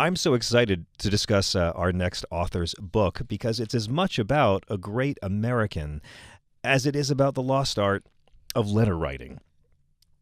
I'm so excited to discuss our next author's book because it's as much about a great American as it is about the lost art of letter writing.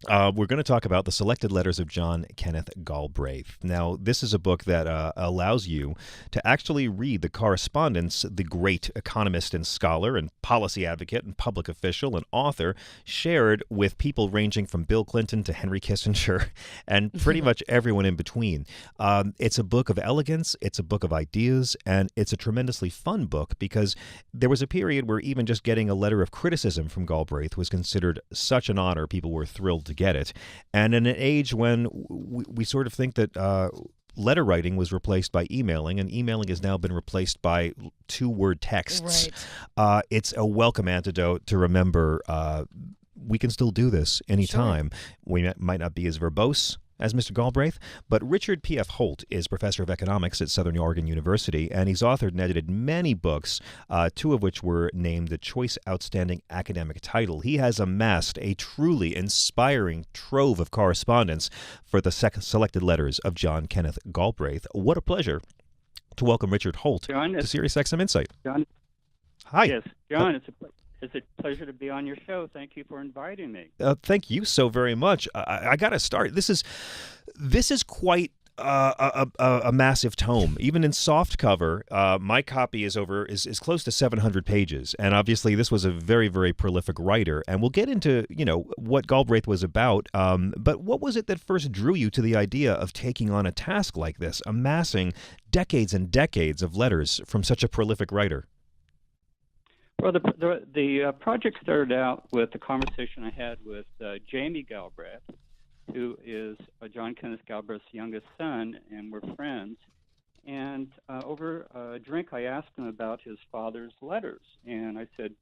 We're going to talk about the selected letters of John Kenneth Galbraith. Now, this is a book that allows you to actually read the correspondence the great economist and scholar and policy advocate and public official and author shared with people ranging from Bill Clinton to Henry Kissinger and pretty much everyone in between. It's a book of elegance, it's a book of ideas, and it's a tremendously fun book because there was a period where even just getting a letter of criticism from Galbraith was considered such an honor. People were thrilled to get it. And in an age when we sort of think that letter writing was replaced by emailing, and emailing has now been replaced by two-word texts, it's a welcome antidote to remember we can still do this anytime. Sure. We might not be as verbose as Mr. Galbraith, but Richard P.F. Holt is professor of economics at Southern Oregon University, and he's authored and edited many books, two of which were named the Choice Outstanding Academic Title. He has amassed a truly inspiring trove of correspondence for the selected letters of John Kenneth Galbraith. What a pleasure to welcome Richard Holt to SiriusXM Insight. John, hi. Yes, John, it's a pleasure to be on your show. Thank you for inviting me. Thank you so very much. I got to start. This is quite a massive tome. Even in soft cover, my copy is close to 700 pages, and obviously this was a very, very prolific writer. And we'll get into what Galbraith was about. But what was it that first drew you to the idea of taking on a task like this, amassing decades and decades of letters from such a prolific writer? Well, the project started out with a conversation I had with Jamie Galbraith, who is John Kenneth Galbraith's youngest son, and we're friends. And over a drink, I asked him about his father's letters, and I said,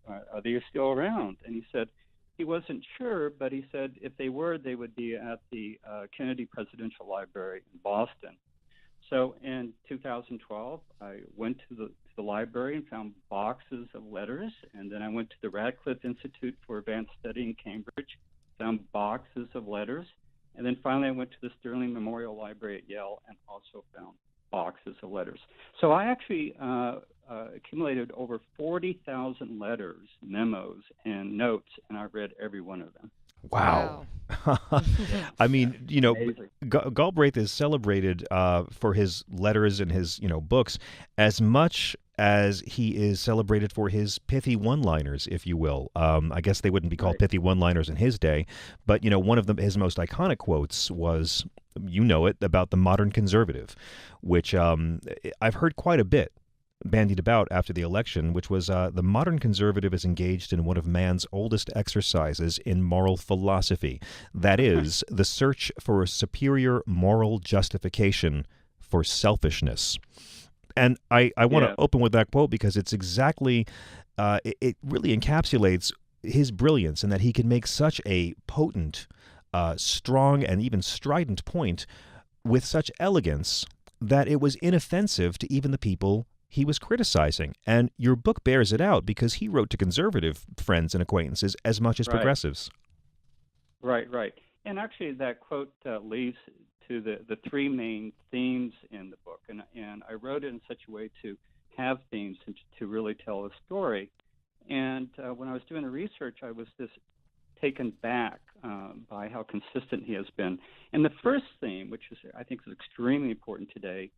"Are they still around?" And he said he wasn't sure, but he said if they were, they would be at the Kennedy Presidential Library in Boston. So in 2012, I went to the library and found boxes of letters, and then I went to the Radcliffe Institute for Advanced Study in Cambridge, found boxes of letters, and then finally I went to the Sterling Memorial Library at Yale and also found boxes of letters. So I actually accumulated over 40,000 letters, memos, and notes, and I read every one of them. Wow. I mean, Galbraith is celebrated for his letters and his, books as much as he is celebrated for his pithy one-liners, if you will. I guess they wouldn't be called pithy one-liners in his day, but, one of his most iconic quotes was, about the modern conservative, which I've heard quite a bit bandied about after the election, which was the modern conservative is engaged in one of man's oldest exercises in moral philosophy. That is, the search for a superior moral justification for selfishness. And I want to open with that quote because it's exactly, it really encapsulates his brilliance in that he can make such a potent, strong, and even strident point with such elegance that it was inoffensive to even the people he was criticizing. And your book bears it out because he wrote to conservative friends and acquaintances as much as progressives. Right. And actually that quote leads to the three main themes in the book. And I wrote it in such a way to have themes and to really tell a story. And when I was doing the research, I was just taken back by how consistent he has been. And the first theme, which I think is extremely important today,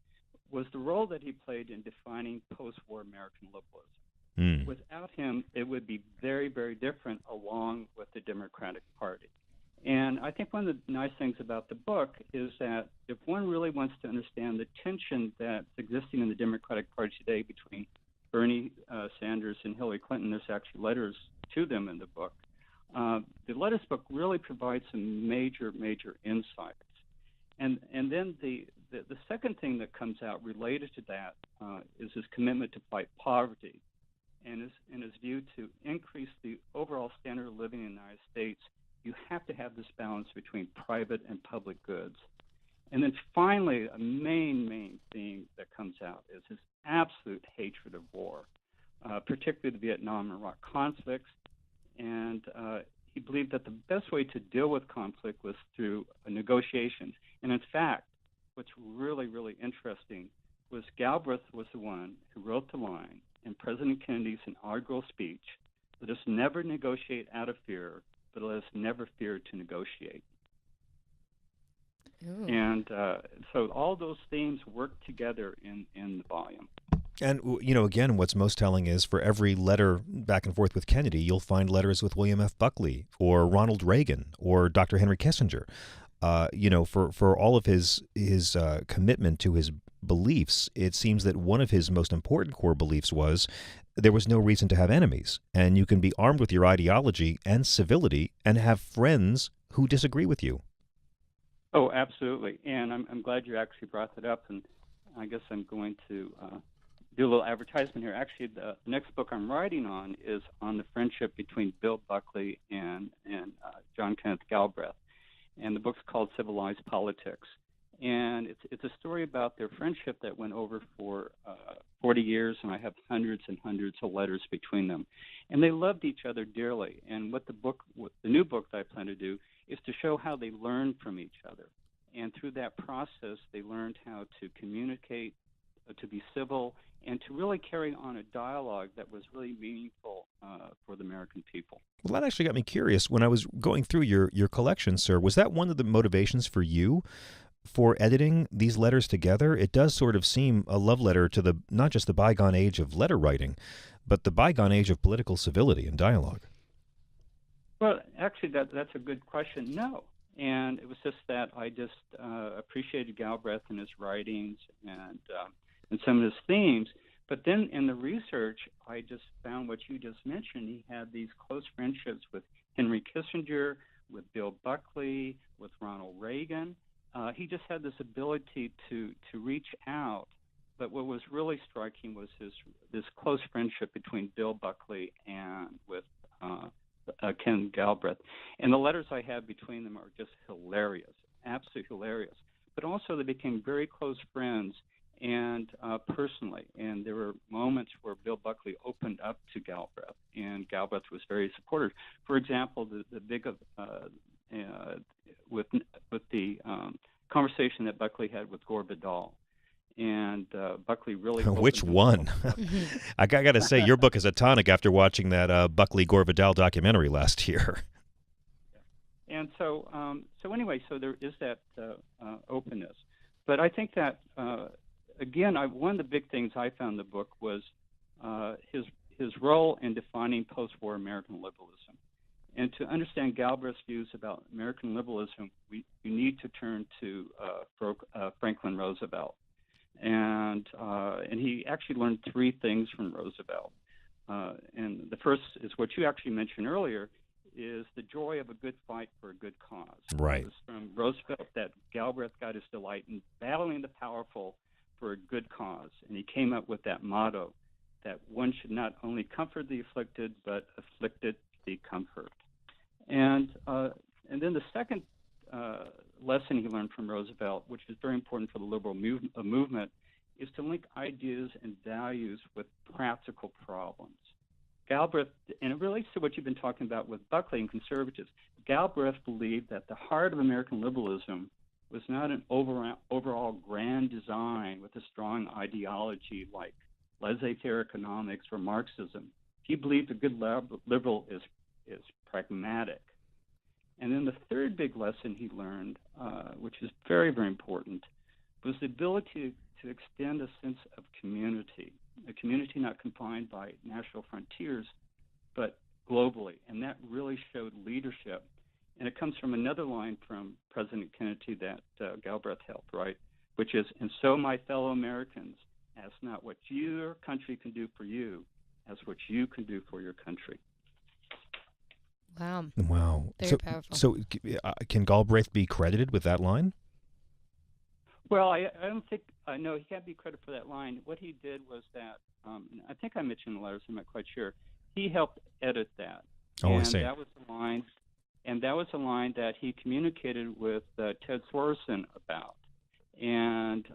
was the role that he played in defining post-war American liberalism. Without him, it would be very, very different along with the Democratic Party. And I think one of the nice things about the book is that if one really wants to understand the tension that's existing in the Democratic Party today between Bernie Sanders and Hillary Clinton, there's actually letters to them in the book. The letters book really provides some major, major insights. And then the second thing that comes out related to that is his commitment to fight poverty and his view to increase the overall standard of living in the United States. You have to have this balance between private and public goods. And then finally, a main theme that comes out is his absolute hatred of war, particularly the Vietnam and Iraq conflicts. And he believed that the best way to deal with conflict was through negotiations. And in fact, what's really, really interesting was Galbraith was the one who wrote the line in President Kennedy's inaugural speech, "Let us never negotiate out of fear, but let us never fear to negotiate." Ooh. And so all those themes work together in the volume. And, again, what's most telling is for every letter back and forth with Kennedy, you'll find letters with William F. Buckley or Ronald Reagan or Dr. Henry Kissinger. For all of his commitment to his beliefs, it seems that one of his most important core beliefs was there was no reason to have enemies, and you can be armed with your ideology and civility and have friends who disagree with you. Oh, absolutely. And I'm glad you actually brought that up, and I guess I'm going to do a little advertisement here. Actually, the next book I'm writing on is on the friendship between Bill Buckley and John Kenneth Galbraith. And the book's called Civilized Politics. And it's a story about their friendship that went over for 40 years, and I have hundreds and hundreds of letters between them. And they loved each other dearly. And what the new book that I plan to do is to show how they learned from each other. And through that process, they learned how to communicate, to be civil, and to really carry on a dialogue that was really meaningful for the American people. Well, that actually got me curious. When I was going through your collection, sir, was that one of the motivations for you for editing these letters together? It does sort of seem a love letter to not just the bygone age of letter writing, but the bygone age of political civility and dialogue. Well, actually, that's a good question. No. And it was just that I just appreciated Galbraith and his writings and some of his themes. But then in the research, I just found what you just mentioned. He had these close friendships with Henry Kissinger, with Bill Buckley, with Ronald Reagan. He just had this ability to reach out. But what was really striking was this close friendship between Bill Buckley and with Ken Galbraith. And the letters I have between them are just hilarious, absolutely hilarious. But also they became very close friends and personally. And there were moments where Bill Buckley opened up to Galbraith, and Galbraith was very supportive. For example, the big with the conversation that Buckley had with Gore Vidal. And Buckley really Which one? I got to say, your book is a tonic after watching that Buckley Gore Vidal documentary last year. And so anyway, so there is that openness. But I think that again, one of the big things I found in the book was his role in defining post-war American liberalism. And to understand Galbraith's views about American liberalism, you need to turn to Franklin Roosevelt. And he actually learned three things from Roosevelt. And the first is what you actually mentioned earlier, is the joy of a good fight for a good cause. Right. It was from Roosevelt that Galbraith got his delight in battling the powerful for a good cause. And he came up with that motto that one should not only comfort the afflicted, but afflicted the comfort. And then the second lesson he learned from Roosevelt, which is very important for the liberal movement, is to link ideas and values with practical problems. Galbraith, and it relates to what you've been talking about with Buckley and conservatives, Galbraith believed that the heart of American liberalism was not an overall grand design with a strong ideology like laissez-faire economics or Marxism. He believed a good liberal is pragmatic. And then the third big lesson he learned, which is very, very important, was the ability to extend a sense of community, a community not confined by national frontiers, but globally. And that really showed leadership. And it comes from another line from President Kennedy that Galbraith helped, right, which is, "And so, my fellow Americans, ask not what your country can do for you, as what you can do for your country." Wow. Very powerful. So can Galbraith be credited with that line? Well, I don't think, no, he can't be credited for that line. What he did was that, I think I mentioned the letters, I'm not quite sure. He helped edit that. Oh, and I see. That was a line that he communicated with Ted Sorensen about. And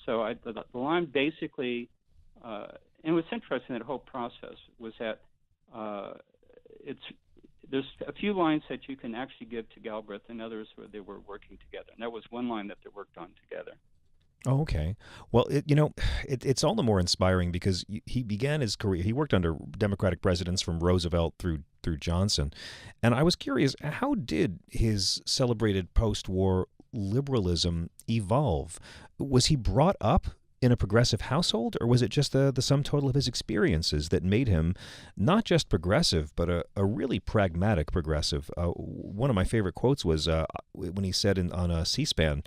so the line basically, and what's interesting in that whole process was that there's a few lines that you can actually give to Galbraith and others where they were working together. And that was one line that they worked on together. Oh, okay. Well, it's all the more inspiring because he began his career. He worked under Democratic presidents from Roosevelt through Johnson, and I was curious, how did his celebrated post-war liberalism evolve? Was he brought up in a progressive household, or was it just the sum total of his experiences that made him not just progressive, but a really pragmatic progressive? One of my favorite quotes was when he said on a C-SPAN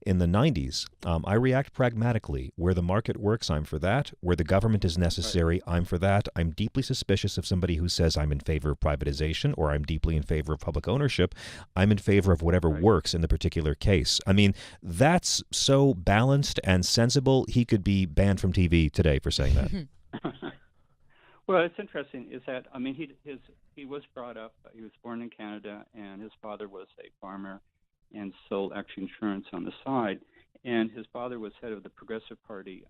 in the 90s, I react pragmatically. Where the market works, I'm for that. Where the government is Right, necessary, I'm for that. I'm deeply suspicious of somebody who says I'm in favor of privatization or I'm deeply in favor of public ownership. I'm in favor of whatever right. works in the particular case. I mean, that's so balanced and sensible. He could be banned from TV today for saying that. Well, it's interesting is that I mean he was brought up. He was born in Canada, and his father was a farmer, and sold actually insurance on the side. And his father was head of the Progressive Party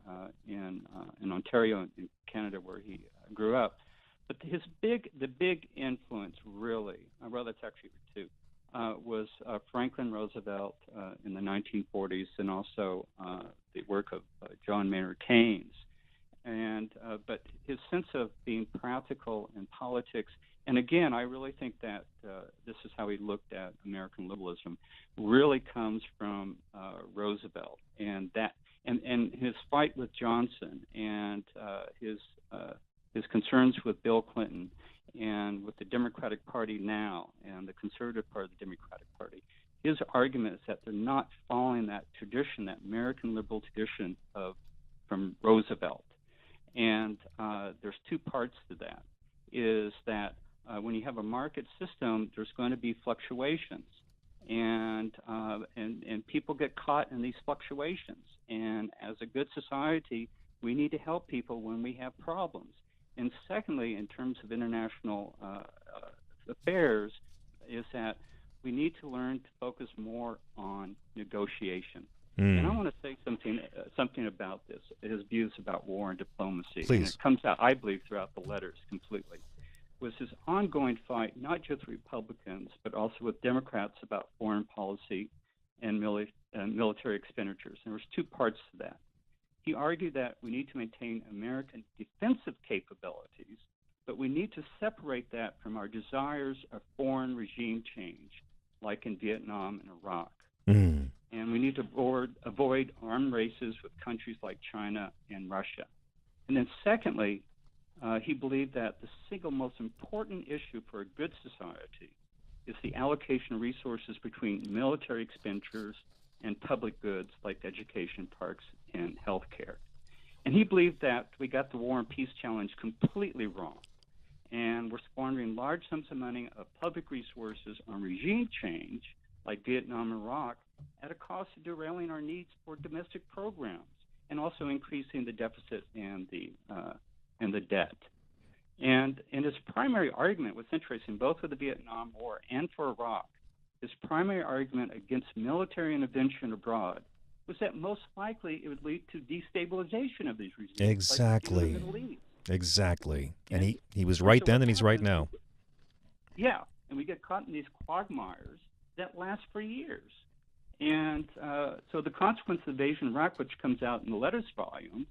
in Ontario, in Canada, where he grew up. But the big influence, really, well, that's actually two, was Franklin Roosevelt in the 1940s, and also the work of John Maynard Keynes. And but his sense of being practical in politics, and again, I really think that this is how he looked at American liberalism, really comes from Roosevelt, and his fight with Johnson, and his concerns with Bill Clinton, and with the Democratic Party now, and the conservative part of the Democratic Party. His argument is that they're not following that tradition, that American liberal tradition from Roosevelt. And there's two parts to that. Is that when you have a market system, there's going to be fluctuations, and people get caught in these fluctuations. And as a good society, we need to help people when we have problems. And secondly, in terms of international affairs, is that we need to learn to focus more on negotiation. And I Mm, want to say something about this, his views about war and diplomacy. And please. it comes out, I believe, throughout the letters completely. Was his ongoing fight, not just with Republicans, but also with Democrats about foreign policy and military expenditures. And there was two parts to that. He argued that we need to maintain American defensive capabilities, but we need to separate that from our desires of foreign regime change, like in Vietnam and Iraq. Mm. And we need to avoid armed races with countries like China and Russia. And then secondly, he believed that the single most important issue for a good society is the allocation of resources between military expenditures and public goods like education, parks, and health care. And he believed that we got the war and peace challenge completely wrong. And we're squandering large sums of money of public resources on regime change, like Vietnam and Iraq, at a cost of derailing our needs for domestic programs, and also increasing the deficit and the debt. And his primary argument was interesting, both for the Vietnam War and for Iraq. His primary argument against military intervention abroad was that most likely it would lead to destabilization of these regimes, like in the Exactly. Middle East. Exactly. And And, he was and right so then what and he's right happens now. yeah, and we get caught in these quagmires that last for years. And so the consequence of the invasion of Iraq, which comes out in the letters volume,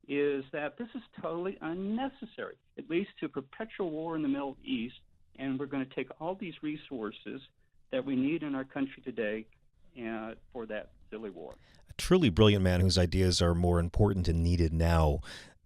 is that this is totally unnecessary. It leads to a perpetual war in the Middle East, and we're going to take all these resources that we need in our country today for that silly war. A truly brilliant man whose ideas are more important and needed now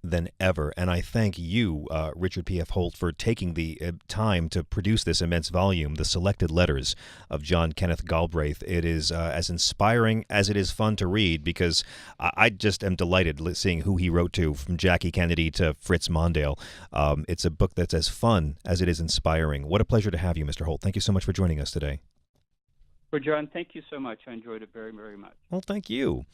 than ever. And I thank you, Richard P.F. Holt, for taking the time to produce this immense volume, The Selected Letters of John Kenneth Galbraith. It is as inspiring as it is fun to read, because I just am delighted seeing who he wrote to, from Jackie Kennedy to Fritz Mondale. It's a book that's as fun as it is inspiring. What a pleasure to have you, Mr. Holt. Thank you so much for joining us today. Well, John, thank you so much. I enjoyed it very, very much. Well, thank you.